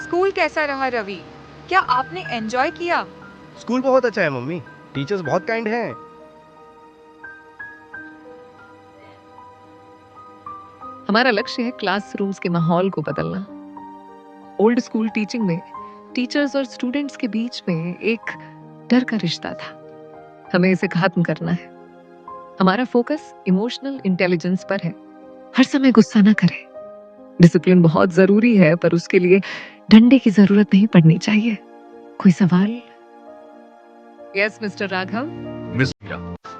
School कैसा रहा रवि? क्या आपने एंजॉय किया? स्कूल बहुत अच्छा है मम्मी। टीचर्स बहुत काइंड हैं। हमारा लक्ष्य है क्लासरूम्स के माहौल को बदलना। ओल्ड स्कूल टीचिंग में टीचर्स और स्टूडेंट्स के बीच में एक डर का रिश्ता था। हमें इसे खत्म करना है। हमारा फोकस इमोशनल इंटेलिजेंस पर है। हर समय गुस्सा ना करें। डिसिप्लिन बहुत जरूरी है, पर उसके लिए डंडे की जरूरत नहीं पड़नी चाहिए। कोई सवाल? Yes mister Raghav. Miss Meera,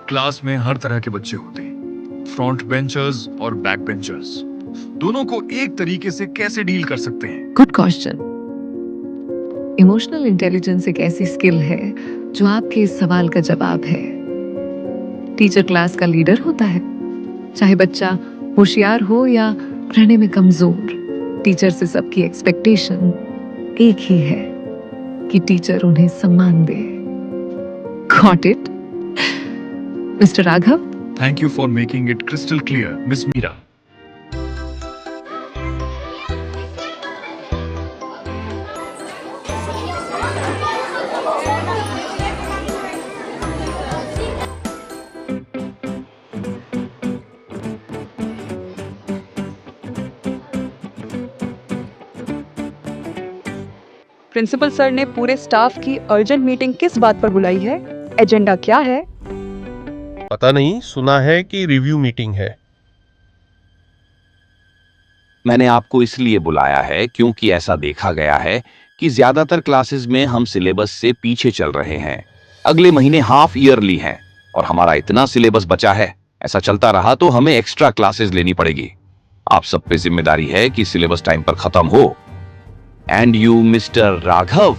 class में हर तरह के बच्चे होते हैं, फ्रंट बेंचर्स और बैक बेंचर्स। दोनों को एक तरीके से कैसे डील कर सकते हैं? Good question. इमोशनल इंटेलिजेंस एक ऐसी स्किल है जो आपके इस सवाल का जवाब है। टीचर क्लास का लीडर होता है, चाहे बच्चा होशियार हो या पढ़ने में कमजोर। टीचर से सबकी एक्सपेक्टेशन एक ही है कि टीचर उन्हें सम्मान दे। Got it? Mister Raghav? Thank you for making it crystal clear, miss Meera. Principal sir ने पूरे स्टाफ की अर्जेंट मीटिंग किस बात पर बुलाई है? एजेंडा क्या है? पता नहीं, सुना है कि रिव्यू मीटिंग है। मैंने आपको इसलिए बुलाया है क्योंकि ऐसा देखा गया है कि ज्यादातर क्लासेस में हम सिलेबस से पीछे चल रहे हैं। अगले महीने हाफ ईयरली है और हमारा इतना सिलेबस बचा है। ऐसा चलता रहा तो हमें एक्स्ट्रा क्लासेस लेनी पड़ेगी। आप सब पे जिम्मेदारी है कि सिलेबस टाइम पर खत्म हो। एंड यू मिस्टर राघव,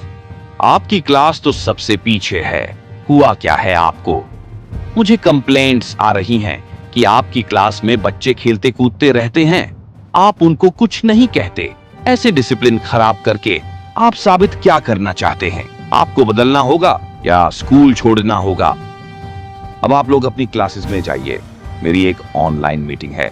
आपकी क्लास तो सबसे पीछे है। हुआ क्या है आपको? मुझे कंप्लेंट्स आ रही हैं कि आपकी क्लास में बच्चे खेलते कूदते रहते हैं, आप उनको कुछ नहीं कहते। ऐसे डिसिप्लिन खराब करके आप साबित क्या करना चाहते हैं? आपको बदलना होगा या स्कूल छोड़ना होगा? अब आप लोग अपनी क्लासेस में जाइए, मेरी एक ऑनलाइन मीटिंग है।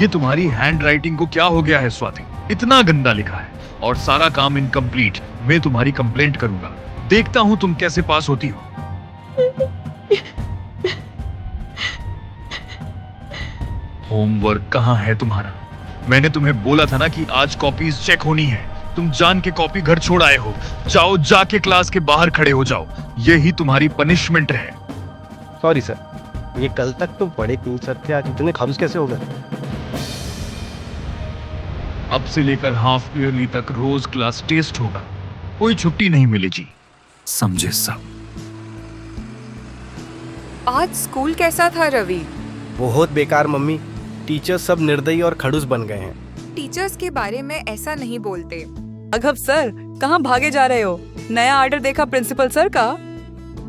ये तुम्हारी हैंड राइटिंग को क्या हो गया है स्वाति? इतना गंदा लिखा है और सारा काम इनकम्प्लीट। मैं तुम्हारी कंप्लेंट करूंगा। देखता हूं तुम कैसे पास होती हो। होमवर्क कहाँ है तुम्हारा? मैंने तुम्हें बोला था ना कि आज कॉपीज चेक होनी है। तुम जान के कॉपी घर छोड़ आए हो। जाओ, जाके क्लास के बाहर खड़े हो जाओ। यही तुम्हारी पनिशमेंट है। सॉरी सर, ये कल तक तो बड़े कूल सर थे, आज इतने खम्स कैसे हो गए? अब से लेकर हाफ ईयरली तक रोज क्लास टेस्ट होगा। कोई छुट्टी नहीं मिलेगी, समझे सब? आज स्कूल कैसा था रवि? बहुत बेकार मम्मी। टीचर्स सब निर्दयी और खड़ूस बन गए हैं। टीचर्स के बारे में ऐसा नहीं बोलते। राघव सर, कहाँ भागे जा रहे हो? नया आर्डर देखा प्रिंसिपल सर का?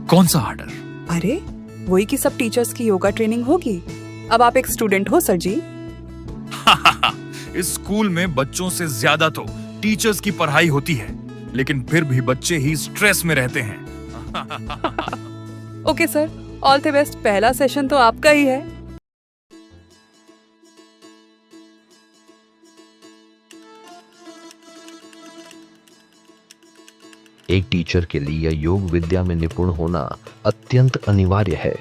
कौन सा ऑर्डर? अरे वही कि सब टीचर्स की योगा ट्रेनिंग होगी। अब आप एक स्टूडेंट हो सर जी। इस स्कूल में बच्चों से ज्यादा तो टीचर्स की पढ़ाई होती है, लेकिन फिर भी बच्चे ही स्ट्रेस में रहते हैं। Okay sir, all the best. पहला सेशन तो आपका ही है। एक टीचर के लिए योग विद्या में निपुण होना अत्यंत अनिवार्य है।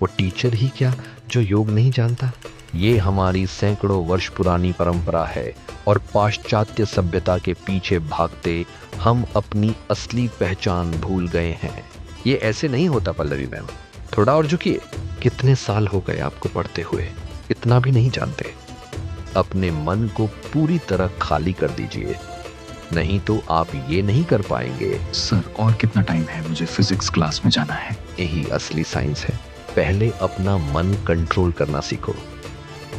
वो टीचर ही क्या जो योग नहीं जानता। ये हमारी सैकड़ों वर्ष पुरानी परंपरा है और पाश्चात्य सभ्यता के पीछे भागते हम अपनी असली पहचान भूल गए हैं। ये ऐसे नहीं होता पल्लवी मैम, थोड़ा और झुकिए। कितने साल हो गए आपको पढ़ते हुए, इतना भी नहीं जानते? अपने मन को पूरी तरह खाली कर दीजिए, नहीं तो आप ये नहीं कर पाएंगे। सर, और कितना टाइम है? मुझे फिजिक्स क्लास में जाना है। यही असली साइंस है। पहले अपना मन कंट्रोल करना सीखो।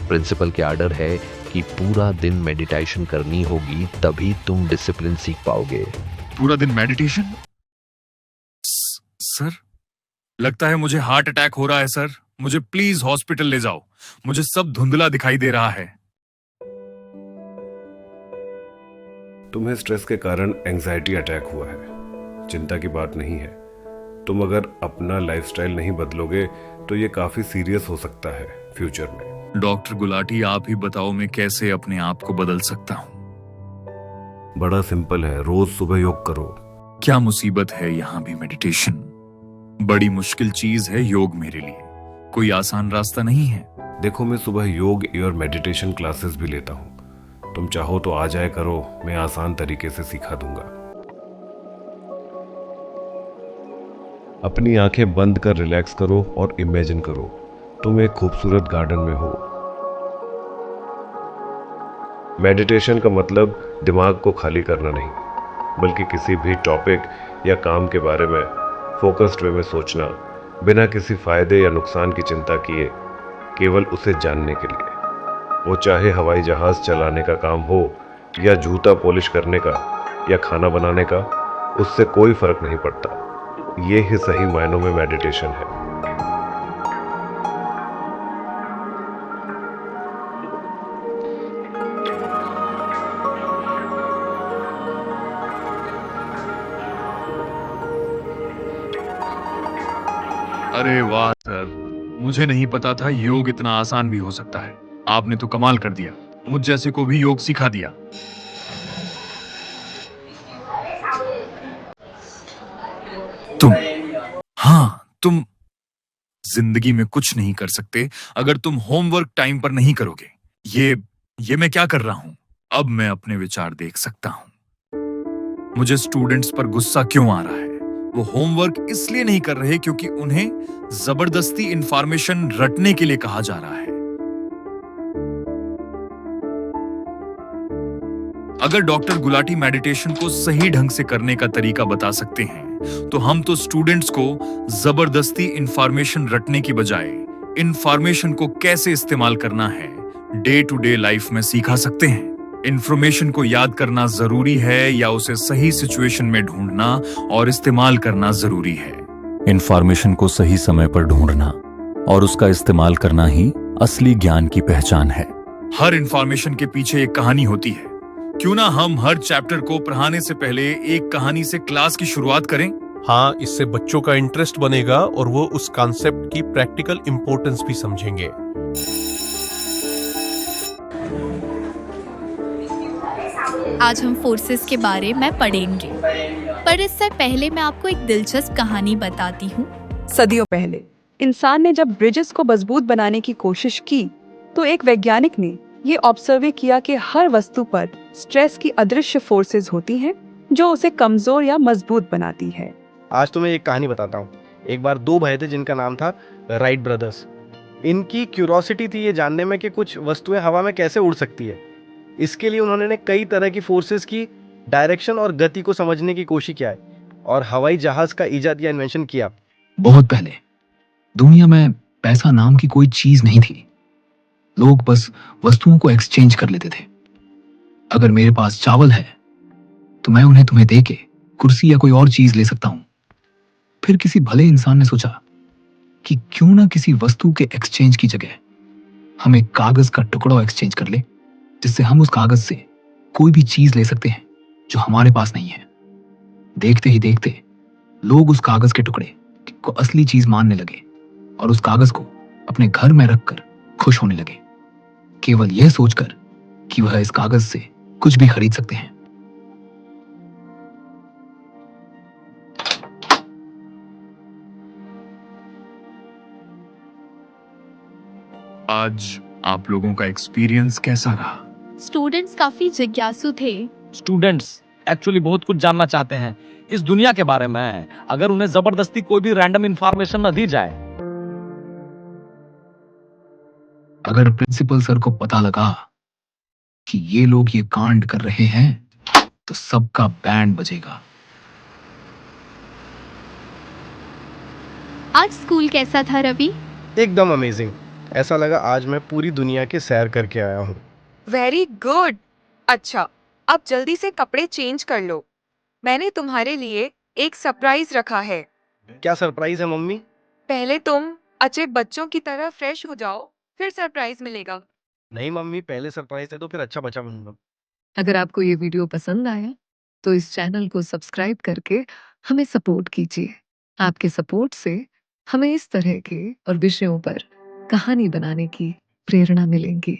प्रिंसिपल के आर्डर है कि पूरा दिन मेडिटेशन करनी होगी, तभी तुम डिसिप्लिन सीख पाओगे। पूरा दिन मेडिटेशन? सर, लगता है मुझे हार्ट अटैक हो रहा है। सर, मुझे प्लीज हॉस्पिटल ले जाओ। मुझे सब धुंधला दिखाई दे रहा है। तुम्हें स्ट्रेस के कारण एंजाइटी अटैक हुआ है। चिंता की बात नहीं है। तुम अगर अपना लाइफस्टाइल नहीं बदलोगे तो ये काफी सीरियस हो सकता है फ्यूचर में। डॉक्टर गुलाटी, आप ही बताओ मैं कैसे अपने आप को बदल सकता हूँ। बड़ा सिंपल है, रोज सुबह योग करो। क्या मुसीबत है यहाँ भी मेडिटेशन। बड़ी मुश्किल चीज है योग मेरे लिए, कोई आसान रास्ता नहीं है। देखो, मैं सुबह योग और मेडिटेशन क्लासेस भी लेता हूँ। तुम चाहो तो आ जाए करो, मैं आसान तरीके से सिखा दूंगा। अपनी आंखें बंद कर रिलैक्स करो और इमेजिन करो तुम एक खूबसूरत गार्डन में हो। मेडिटेशन का मतलब दिमाग को खाली करना नहीं, बल्कि किसी भी टॉपिक या काम के बारे में फोकस्ड वे में सोचना, बिना किसी फायदे या नुकसान की चिंता किए, केवल उसे जानने के लिए। वो चाहे हवाई जहाज चलाने का काम हो या जूता पॉलिश करने का या खाना बनाने का, उससे कोई फर्क नहीं पड़ता। ये ही सही मायनों में मेडिटेशन है। अरे वाह सर, मुझे नहीं पता था योग इतना आसान भी हो सकता है। आपने तो कमाल कर दिया, मुझ जैसे को भी योग सिखा दिया। तुम, हाँ तुम जिंदगी में कुछ नहीं कर सकते अगर तुम होमवर्क टाइम पर नहीं करोगे। ये मैं क्या कर रहा हूं? अब मैं अपने विचार देख सकता हूं। मुझे स्टूडेंट्स पर गुस्सा क्यों आ रहा है? वो होमवर्क इसलिए नहीं कर रहे क्योंकि उन्हें जबरदस्ती इंफॉर्मेशन रटने के लिए कहा जा रहा है। अगर डॉक्टर गुलाटी मेडिटेशन को सही ढंग से करने का तरीका बता सकते हैं, तो हम तो स्टूडेंट्स को जबरदस्ती इंफॉर्मेशन रटने की बजाय इंफॉर्मेशन को कैसे इस्तेमाल करना है डे टू डे लाइफ में सिखा सकते हैं। इंफॉर्मेशन को याद करना जरूरी है या उसे सही सिचुएशन में ढूंढना और इस्तेमाल करना जरूरी है? इंफॉर्मेशन को सही समय पर ढूंढना और उसका इस्तेमाल करना ही असली ज्ञान की पहचान है। हर इंफॉर्मेशन के पीछे एक कहानी होती है। क्यों ना हम हर चैप्टर को पढ़ाने से पहले एक कहानी से क्लास की शुरुआत करें? हाँ, इससे बच्चों का इंटरेस्ट बनेगा और वो उस कॉन्सेप्ट की प्रैक्टिकल इंपॉर्टेंस भी समझेंगे। आज हम फोर्सेस के बारे में पढ़ेंगे, पर इससे पहले मैं आपको एक दिलचस्प कहानी बताती हूँ। सदियों पहले इंसान ने जब ब्रिजेस को मजबूत बनाने की कोशिश की, तो एक वैज्ञानिक ने ये ऑब्जर्व किया कि हर वस्तु पर स्ट्रेस की अदृश्य फोर्सेस होती हैं जो उसे कमजोर या मजबूत बनाती है। आज तुम्हें एक कहानी बताता हूँ। एक बार दो भाई थे जिनका नाम था राइट ब्रदर्स। इनकी क्यूरोसिटी थी ये जानने में कि कुछ वस्तुएं हवा में कैसे उड़ सकती है। इसके लिए उन्होंने कई तरह की फोर्सेस की डायरेक्शन और गति को समझने की कोशिश किया है और हवाई जहाज का इजाद या इन्वेंशन किया। बहुत पहले दुनिया में पैसा नाम की कोई चीज नहीं थी। लोग बस वस्तुओं को एक्सचेंज कर लेते थे। अगर मेरे पास चावल है तो मैं उन्हें तुम्हें देके कुर्सी या कोई और चीज ले सकता हूं। फिर किसी भले इंसान ने सोचा कि क्यों ना किसी वस्तु के एक्सचेंज की जगह हम एक कागज का टुकड़ा एक्सचेंज कर ले, जिससे हम उस कागज से कोई भी चीज ले सकते हैं जो हमारे पास नहीं है। देखते ही देखते लोग उस कागज के टुकड़े को असली चीज मानने लगे और उस कागज को अपने घर में रखकर खुश होने लगे, केवल यह सोचकर कि वह इस कागज से कुछ भी खरीद सकते हैं। आज आप लोगों का एक्सपीरियंस कैसा रहा? स्टूडेंट्स काफी जिज्ञासु थे। स्टूडेंट्स एक्चुअली बहुत कुछ जानना चाहते हैं इस दुनिया के बारे में, अगर उन्हें जबरदस्ती कोई भी रैंडम इंफॉर्मेशन न दी जाए। अगर प्रिंसिपल सर को पता लगा कि ये लोग ये कांड कर रहे हैं तो सबका बैंड बजेगा। आज स्कूल कैसा था रवि? एकदम अमेजिंग। ऐसा लगा आज मैं पूरी दुनिया की सैर करके आया हूँ। Very good. अच्छा, अब जल्दी से कपड़े चेंज कर लो। मैंने तुम्हारे लिए एक सरप्राइज रखा है। क्या सरप्राइज है मम्मी? पहले तुम अच्छे बच्चों की तरह फ्रेश हो जाओ, फिर सरप्राइज मिलेगा। नहीं मम्मी, पहले सरप्राइज है तो फिर अच्छा बच्चा बनूंगा। अगर आपको ये वीडियो पसंद आया तो इस चैनल को सब्सक्राइब करके हमें सपोर्ट कीजिए। आपके सपोर्ट से हमें इस तरह के और विषयों पर कहानी बनाने की प्रेरणा मिलेंगी।